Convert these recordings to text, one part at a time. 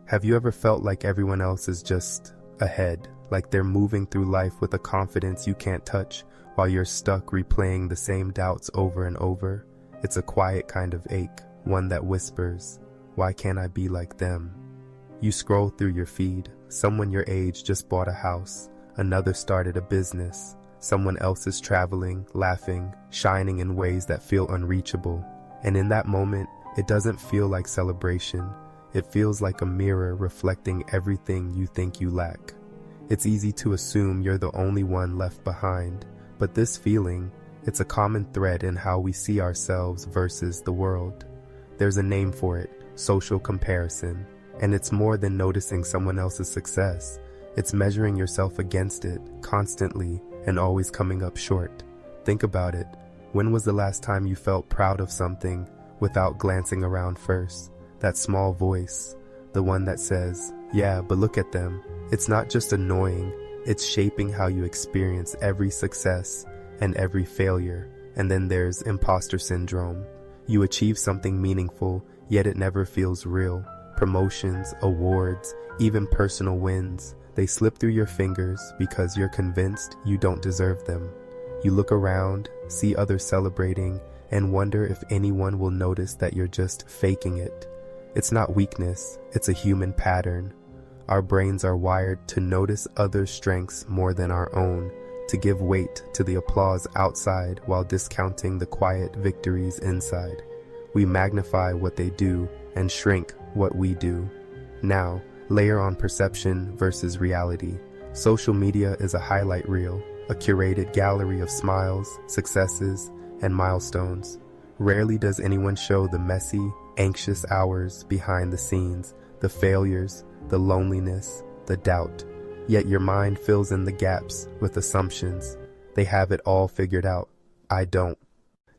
Have you ever felt like everyone else is just ahead, like they're moving through life with a confidence you can't touch while you're stuck replaying the same doubts over and over? It's a quiet kind of ache, one that whispers, "Why can't I be like them?" You scroll through your feed. Someone your age just bought a house. Another started a business. Someone else is traveling, laughing, shining in ways that feel unreachable. And in that moment, it doesn't feel like celebration. It feels like a mirror reflecting everything you think you lack. It's easy to assume you're the only one left behind, but this feeling, it's a common thread in how we see ourselves versus the world. There's a name for it, social comparison, and it's more than noticing someone else's success. It's measuring yourself against it, constantly, and always coming up short. Think about it. When was the last time you felt proud of something without glancing around first? That small voice, the one that says, "Yeah, but look at them." It's not just annoying, it's shaping how you experience every success and every failure. And then there's imposter syndrome. You achieve something meaningful, yet it never feels real. Promotions, awards, even personal wins, they slip through your fingers because you're convinced you don't deserve them. You look around, see others celebrating, and wonder if anyone will notice that you're just faking it. It's not weakness, it's a human pattern. Our brains are wired to notice others' strengths more than our own, to give weight to the applause outside while discounting the quiet victories inside. We magnify what they do and shrink what we do. Now, layer on perception versus reality. Social media is a highlight reel, a curated gallery of smiles, successes, and milestones. Rarely does anyone show the messy, anxious hours behind the scenes, the failures, the loneliness, the doubt. Yet your mind fills in the gaps with assumptions. They have it all figured out. I don't.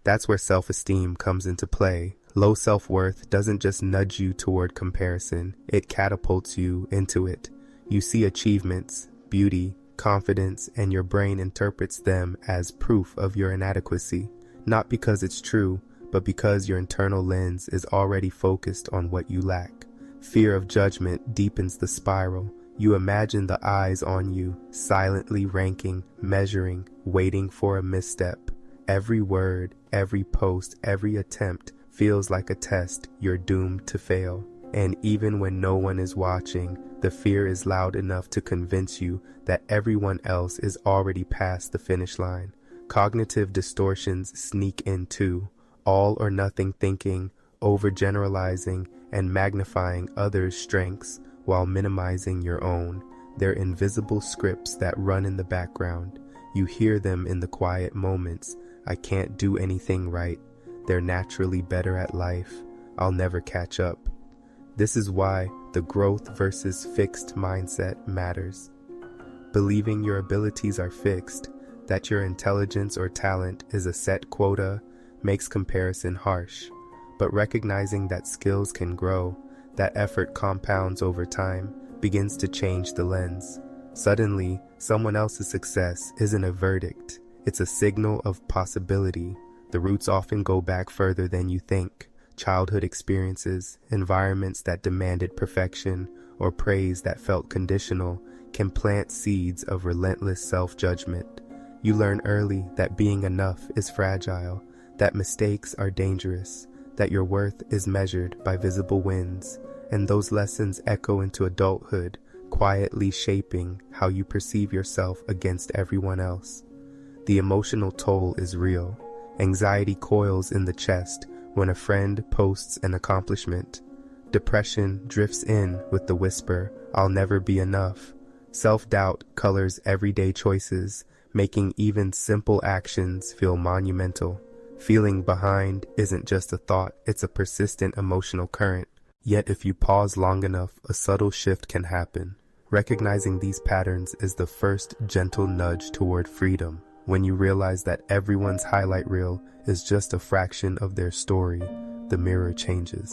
That's where self-esteem comes into play. Low self-worth doesn't just nudge you toward comparison, it catapults you into it. You see achievements, beauty, confidence, and your brain interprets them as proof of your inadequacy. Not because it's true, but because your internal lens is already focused on what you lack. Fear of judgment deepens the spiral. You imagine the eyes on you, silently ranking, measuring, waiting for a misstep. Every word, every post, every attempt feels like a test you're doomed to fail. And even when no one is watching, the fear is loud enough to convince you that everyone else is already past the finish line. Cognitive distortions sneak in too. All or nothing thinking, overgeneralizing, and magnifying others' strengths while minimizing your own. They're invisible scripts that run in the background. You hear them in the quiet moments. I can't do anything right. They're naturally better at life. I'll never catch up. This is why the growth versus fixed mindset matters. Believing your abilities are fixed, that your intelligence or talent is a set quota, makes comparison harsh. But recognizing that skills can grow, that effort compounds over time, begins to change the lens. Suddenly, someone else's success isn't a verdict. It's a signal of possibility. The roots often go back further than you think. Childhood experiences, environments that demanded perfection, or praise that felt conditional, can plant seeds of relentless self-judgment. You learn early that being enough is fragile, that mistakes are dangerous, that your worth is measured by visible wins, and those lessons echo into adulthood, quietly shaping how you perceive yourself against everyone else. The emotional toll is real. Anxiety coils in the chest when a friend posts an accomplishment. Depression drifts in with the whisper, "I'll never be enough." Self-doubt colors everyday choices, making even simple actions feel monumental. Feeling behind isn't just a thought, it's a persistent emotional current. Yet if you pause long enough, a subtle shift can happen. Recognizing these patterns is the first gentle nudge toward freedom. When you realize that everyone's highlight reel is just a fraction of their story, the mirror changes.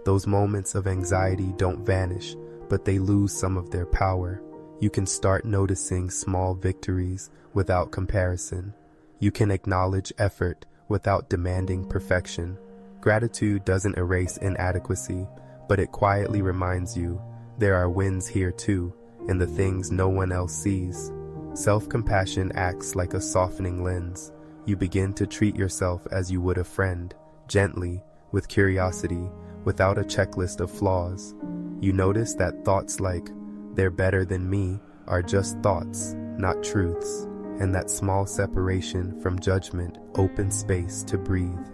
Those moments of anxiety don't vanish, but they lose some of their power. You can start noticing small victories without comparison. You can acknowledge effort without demanding perfection. Gratitude doesn't erase inadequacy, but it quietly reminds you, there are wins here too, in the things no one else sees. Self-compassion acts like a softening lens. You begin to treat yourself as you would a friend, gently, with curiosity, without a checklist of flaws. You notice that thoughts like, "they're better than me," are just thoughts, not truths, and that small separation from judgment opens space to breathe.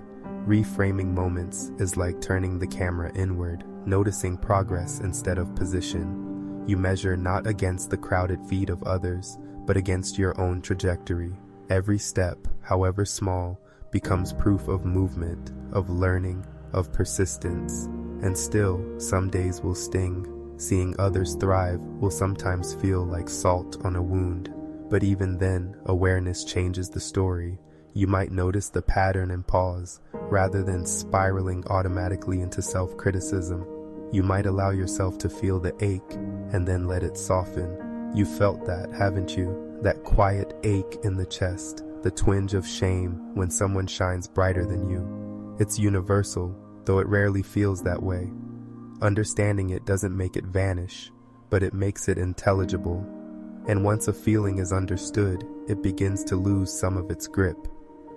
Reframing moments is like turning the camera inward, noticing progress instead of position. You measure not against the crowded feed of others, but against your own trajectory. Every step, however small, becomes proof of movement, of learning, of persistence. And still, some days will sting. Seeing others thrive will sometimes feel like salt on a wound. But even then, awareness changes the story. You might notice the pattern and pause, rather than spiraling automatically into self-criticism. You might allow yourself to feel the ache, and then let it soften. You felt that, haven't you? That quiet ache in the chest, the twinge of shame when someone shines brighter than you. It's universal, though it rarely feels that way. Understanding it doesn't make it vanish, but it makes it intelligible. And once a feeling is understood, it begins to lose some of its grip.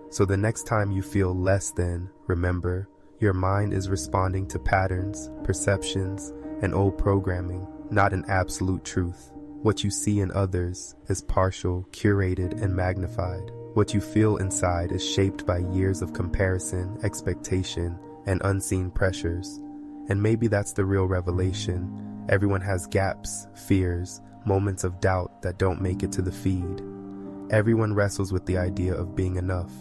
So the next time you feel less than, remember, your mind is responding to patterns, perceptions, and old programming, not an absolute truth. What you see in others is partial, curated, and magnified. What you feel inside is shaped by years of comparison, expectation, and unseen pressures. And maybe that's the real revelation. Everyone has gaps, fears, moments of doubt that don't make it to the feed. Everyone wrestles with the idea of being enough.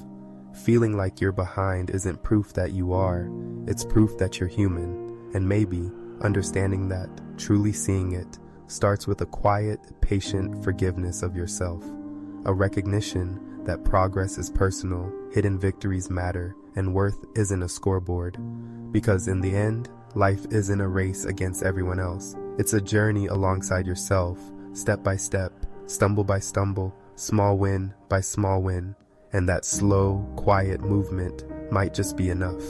Feeling like you're behind isn't proof that you are, it's proof that you're human. And maybe, understanding that, truly seeing it, starts with a quiet, patient forgiveness of yourself. A recognition that progress is personal, hidden victories matter, and worth isn't a scoreboard. Because in the end, life isn't a race against everyone else. It's a journey alongside yourself, step by step, stumble by stumble, small win by small win. And that slow, quiet movement might just be enough.